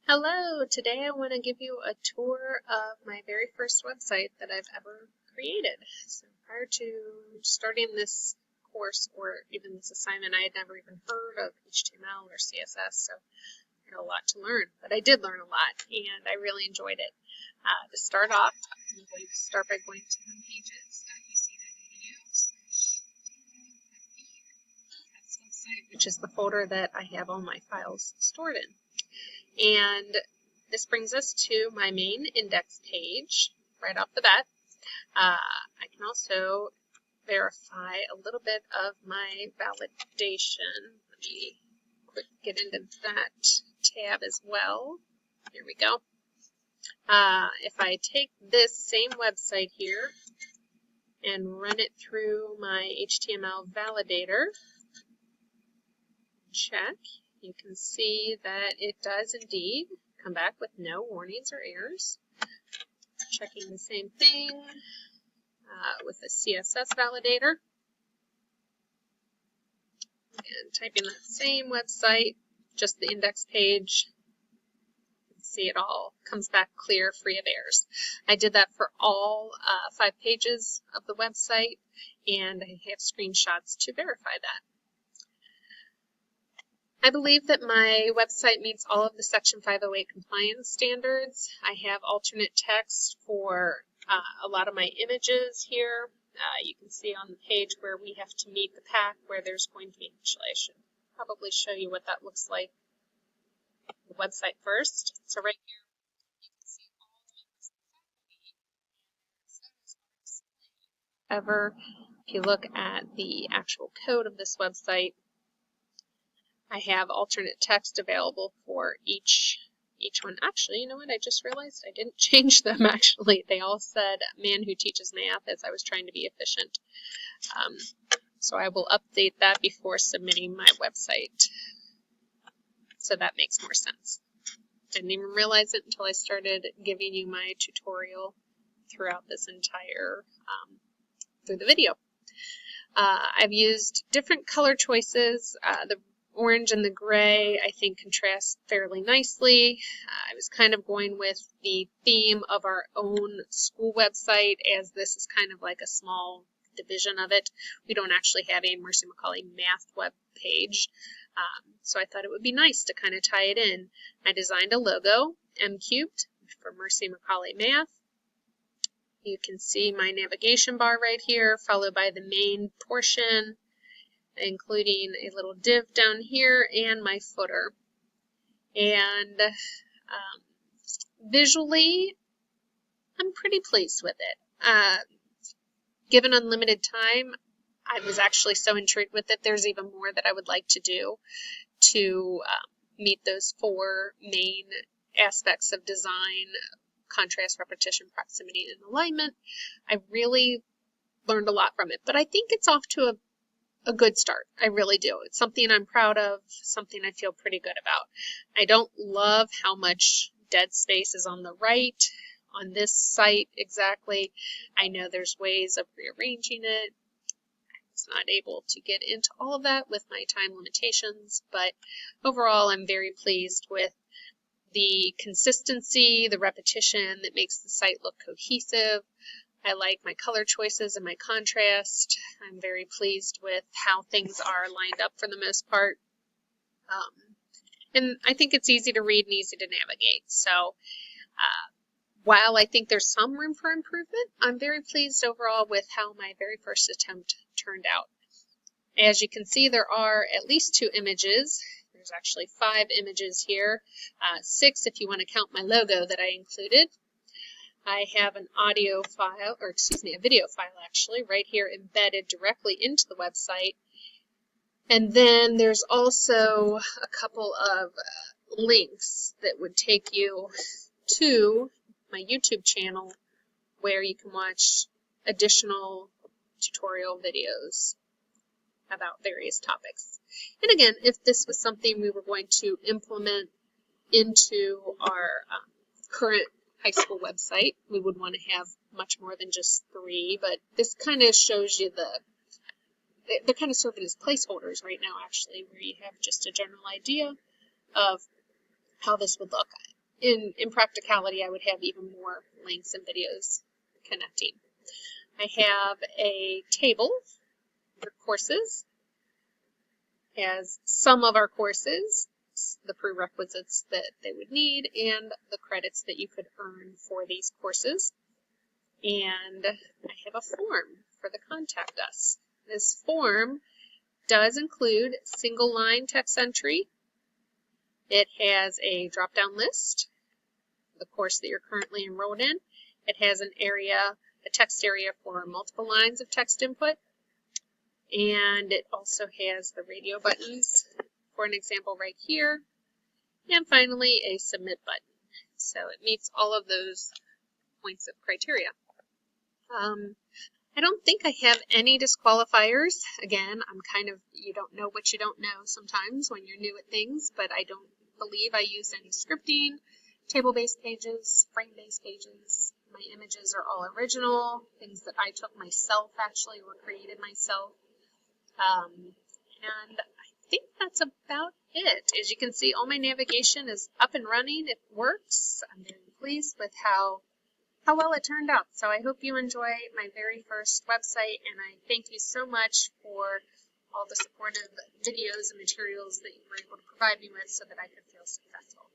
Hello, today I want to give you a tour of my very first website that I've ever created. So prior to starting this course or even this assignment, I had never even heard of HTML or CSS, so I had a lot to learn, but I did learn a lot and I really enjoyed it. To start off, I'm going to start by going to homepages.uc.edu/website, which is the folder that I have all my files stored in. And this brings us to my main index page right off the bat. I can also verify a little bit of my validation. Let me get into that tab as well. Here we go. If I take this same website here and run it through my HTML validator, check, you can see that it does indeed come back with no warnings or errors. Checking the same thing with the CSS validator and typing that same website, just the index page. You can see it all comes back clear, free of errors. I did that for all 5 pages of the website, and I have screenshots to verify that. I believe that my website meets all of the Section 508 compliance standards. I have alternate text for a lot of my images here. You can see on the page where we have to meet the pack where there's going to be, actually I should probably show you what that looks like the website first. So right here you can see all the ever. If you look at the actual code of this website, I have alternate text available for each one. Actually, you know what? I just realized I didn't change them, actually. They all said man who teaches math as I was trying to be efficient. So I will update that before submitting my website. So that makes more sense. Didn't even realize it until I started giving you my tutorial throughout this entire, through the video. I've used different color choices. The orange and the gray, I think, contrast fairly nicely. I was kind of going with the theme of our own school website, as this is kind of like a small division of it. We don't actually have a Mercy McCauley math web page, so I thought it would be nice to kind of tie it in. I designed a logo, M cubed, for Mercy McCauley Math. You can see my navigation bar right here, followed by the main portion, including a little div down here and my footer. And visually, I'm pretty pleased with it. Given unlimited time, I was actually so intrigued with it. There's even more that I would like to do to meet those 4 main aspects of design: contrast, repetition, proximity, and alignment. I really learned a lot from it, but I think it's off to a good start. I really do. It's something I'm proud of, something I feel pretty good about. I don't love how much dead space is on the right on this site exactly. I know there's ways of rearranging it. I was not able to get into all of that with my time limitations, but overall I'm very pleased with the consistency, the repetition that makes the site look cohesive. I like my color choices and my contrast. I'm very pleased with how things are lined up for the most part. And I think it's easy to read and easy to navigate. So while I think there's some room for improvement, I'm very pleased overall with how my very first attempt turned out. As you can see, there are at least 2 images. There's actually 5 images here, 6 if you want to count my logo that I included. I have an audio file, or excuse me, a video file actually, right here embedded directly into the website. And then there's also a couple of links that would take you to my YouTube channel where you can watch additional tutorial videos about various topics. And again, if this was something we were going to implement into our current high school website, we would want to have much more than just 3, but this kind of shows you they're kind of serving as placeholders right now, actually, where you have just a general idea of how this would look. in practicality, I would have even more links and videos connecting. I have a table for courses, has some of our courses, the prerequisites that they would need, and the credits that you could earn for these courses. And I have a form for the Contact Us. This form does include single line text entry. It has a drop-down list, the course that you're currently enrolled in. It has an area, a text area for multiple lines of text input. And it also has the radio buttons for an example right here. And finally, a submit button. So it meets all of those points of criteria. I don't think I have any disqualifiers. Again, I'm kind of, you don't know what you don't know sometimes when you're new at things, but I don't believe I used any scripting, table-based pages, frame-based pages. My images are all original, things that I took myself actually, or created myself. And I think that's about it. As you can see, all my navigation is up and running. It works. I'm very pleased with how well it turned out. So I hope you enjoy my very first website, and I thank you so much for all the supportive videos and materials that you were able to provide me with so that I could feel successful.